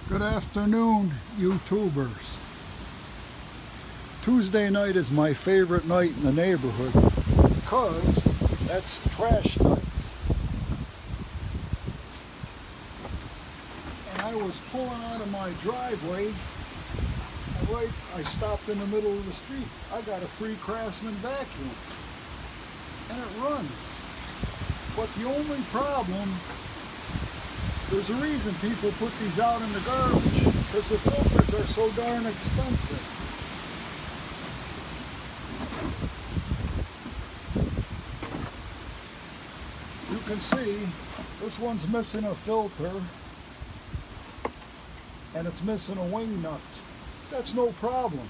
Good afternoon, YouTubers. Tuesday night is my favorite night in the neighborhood because that's trash night. And I was pulling out of my driveway, and I stopped in the middle of the street. I got a free Craftsman vacuum, and it runs. But the only problem, there's a reason people put these out in the garbage, because the filters are so darn expensive. You can see this one's missing a filter and it's missing a wing nut. That's no problem,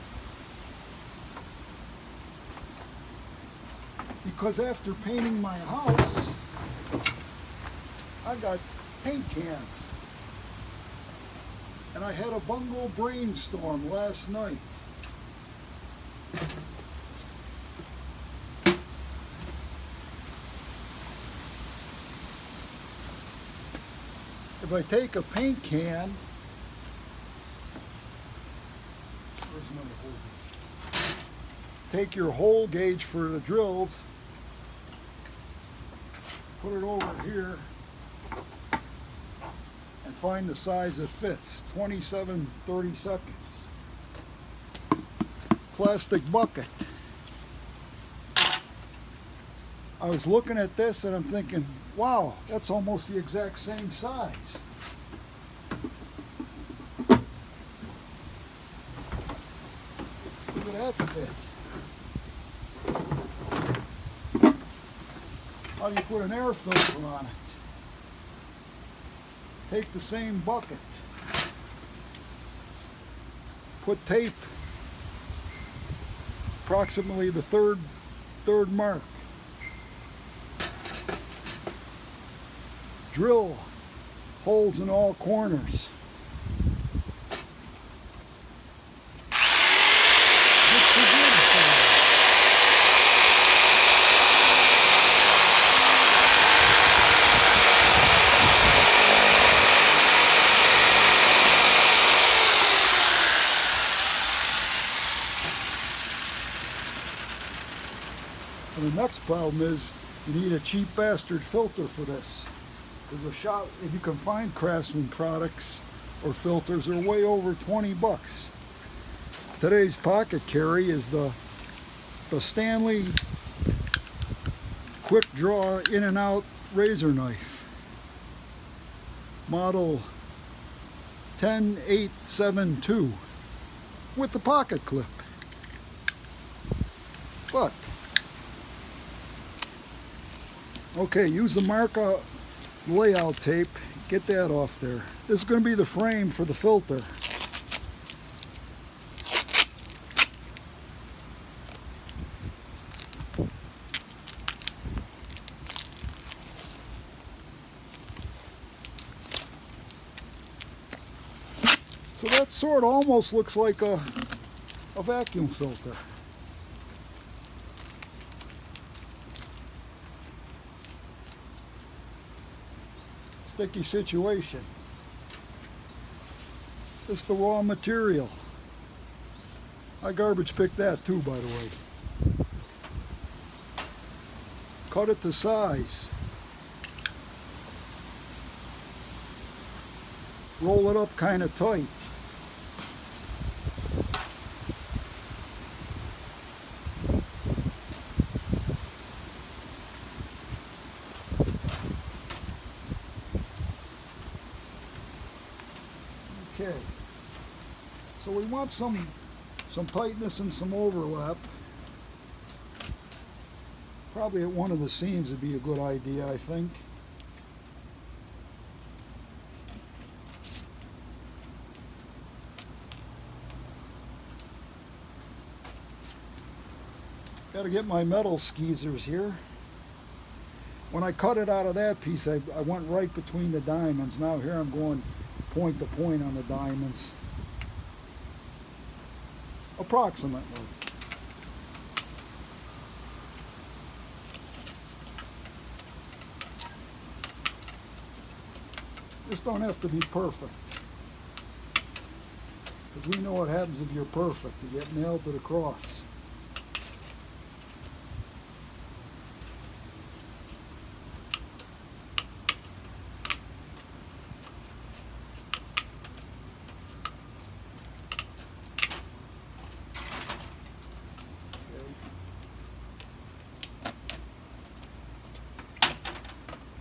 because after painting my house, I got paint cans, and I had a bungo brainstorm last night. If I take a paint can, where's my hole gauge? Take your hole gauge for the drills, put it over here, and find the size it fits. 27/32. Plastic bucket. I was looking at this and I'm thinking, wow, that's almost the exact same size. Look at that fit. How do you put an air filter on it? Take the same bucket, put tape approximately the third mark, drill holes in all corners. And the next problem is you need a cheap bastard filter for this, because the shop, if you can find Craftsman products or filters, are way over 20 bucks. Today's pocket carry is the Stanley quick draw in and out razor knife, model 10872, with the pocket clip. But okay, use the Marca layout tape, get that off there. This is going to be the frame for the filter. So that sort of almost looks like a vacuum filter. Sticky situation. This is the raw material. I garbage picked that too, by the way. Cut it to size. Roll it up kind of tight. Okay, so we want some tightness and some overlap. Probably at one of the seams would be a good idea, I think. Got to get my metal skeezers here. When I cut it out of that piece, I went right between the diamonds. Now here I'm going point to point on the diamonds, approximately. Just don't have to be perfect. Because we know what happens if you're perfect. You get nailed to the cross.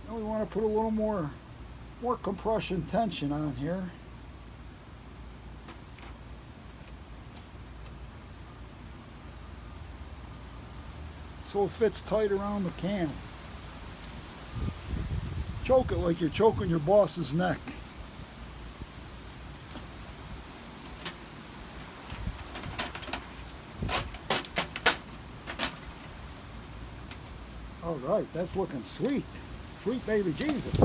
Now we want to put a little more compression tension on here. So it fits tight around the can. Choke it like you're choking your boss's neck. All right, that's looking sweet. Sweet baby Jesus.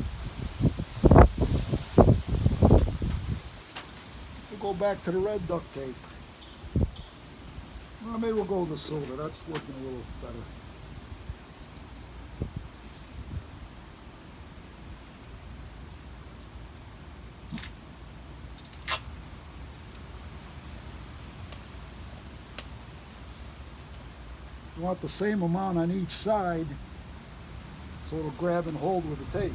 We'll go back to the red duct tape. Well, maybe we'll go with the silver. That's working a little better. You want the same amount on each side so it'll grab and hold with the tape.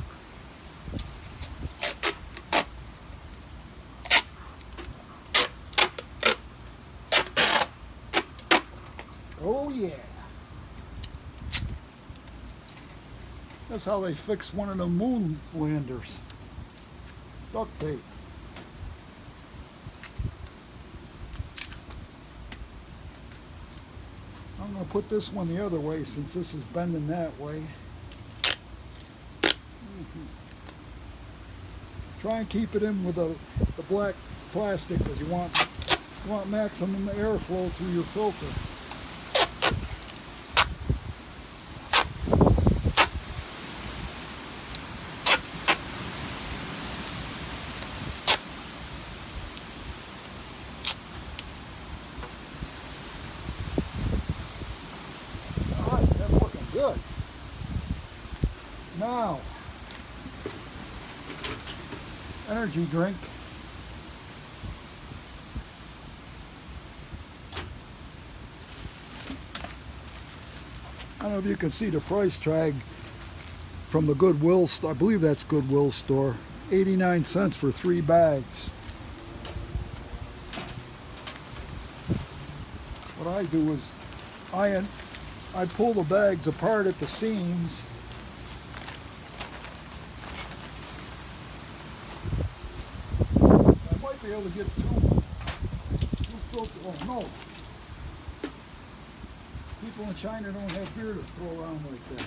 Oh yeah. That's how they fix one of the moon landers. Duct tape. I'm going to put this one the other way since this is bending that way. Try and keep it in with the black plastic because you want maximum airflow through your filter. Alright, that's looking good. Now, energy drink. I don't know if you can see the price tag from the Goodwill store. I believe that's Goodwill store. 89 cents for 3 bags. What I do is I pull the bags apart at the seams. I might be able to get two filters. Oh no. People in China don't have beer to throw around like that.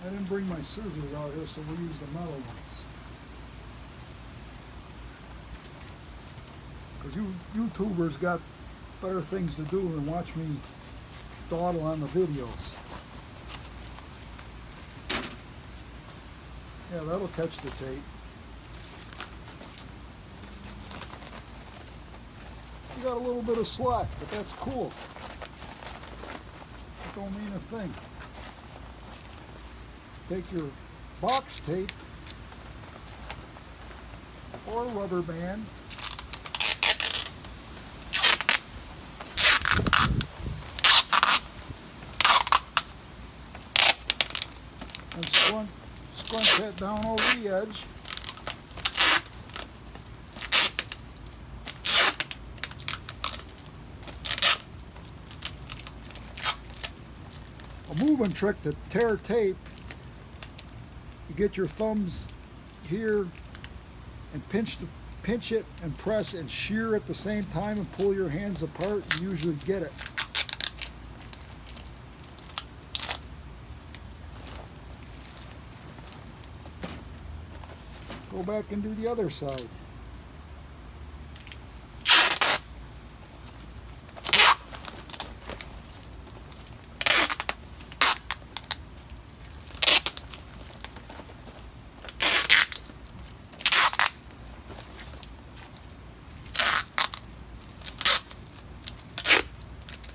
I didn't bring my scissors out here, so we'll use the metal ones. Because you YouTubers got better things to do than watch me dawdle on the videos. Yeah, that'll catch the tape. You got a little bit of slack, but that's cool. It don't mean a thing. Take your box tape or rubber band and scrunch that down over the edge. A moving trick to tear tape, you get your thumbs here and pinch it and press and shear at the same time and pull your hands apart. You usually get it. Go back and do the other side.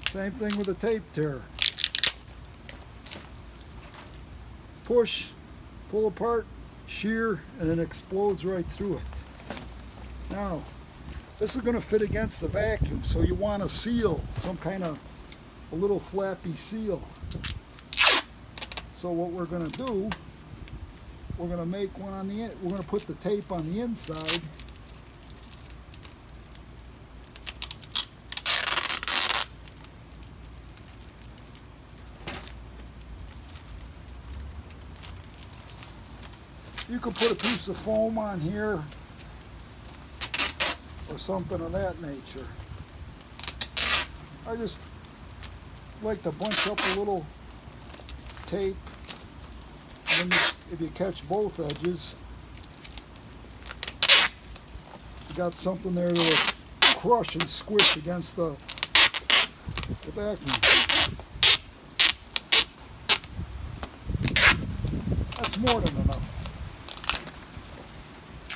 Same thing with a tape tear. Push, pull apart, shear and it explodes right through it. Now, this is going to fit against the vacuum, so you want a seal, some kind of a little flappy seal. So what we're going to do, we're going to make one on the end. We're going to put the tape on the inside. You could put a piece of foam on here or something of that nature. I just like to bunch up a little tape, and then if you catch both edges, you got something there that will crush and squish against the vacuum. That's more than enough.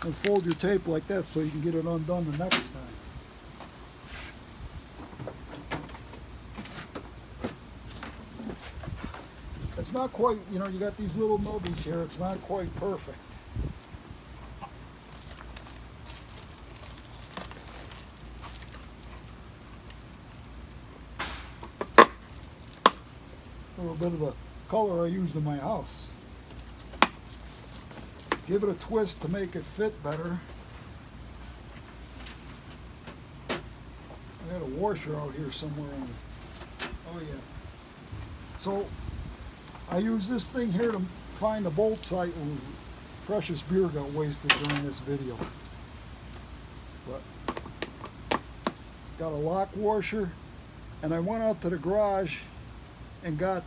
And fold your tape like that so you can get it undone the next time. It's not quite, you know, you got these little nubbies here, it's not quite perfect. A little bit of the color I used in my house. Give it a twist to make it fit better. I had a washer out here somewhere on it. Oh yeah. So I use this thing here to find the bolt sight. Ooh, precious beer got wasted during this video. But got a lock washer, and I went out to the garage and got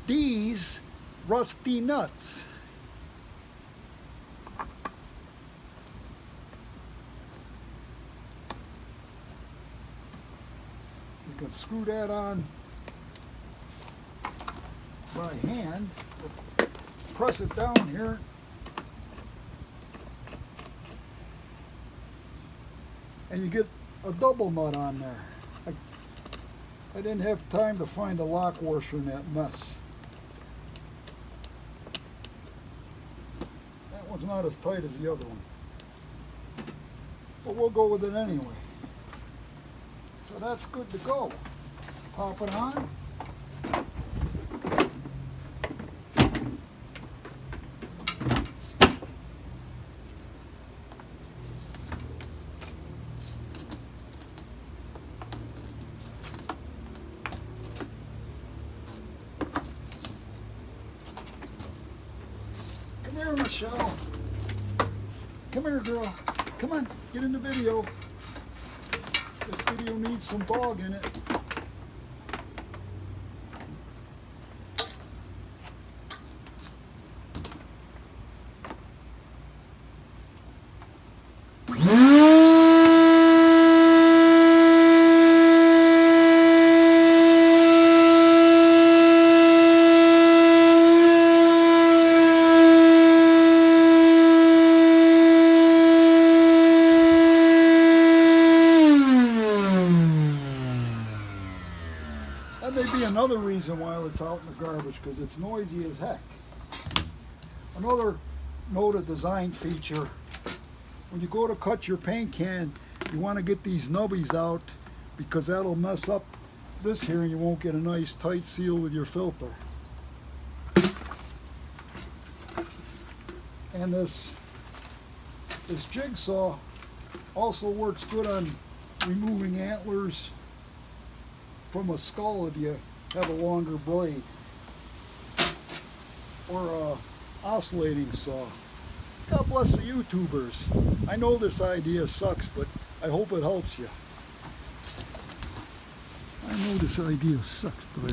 these rusty nuts. You can screw that on by hand, press it down here, and you get a double nut on there. I didn't have time to find a lock washer in that mess. That one's not as tight as the other one, but we'll go with it anyway. So that's good to go. Pop it on. Come here, Michelle. Come here, girl. Come on, get in the video. This video needs some dog in it. That may be another reason why it's out in the garbage, because it's noisy as heck. Another note of design feature, when you go to cut your paint can, you want to get these nubbies out, because that'll mess up this here and you won't get a nice tight seal with your filter. And this jigsaw also works good on removing antlers from a skull if you have a longer blade, or a oscillating saw. God bless the YouTubers. I know this idea sucks, but I hope it helps you. I know this idea sucks, but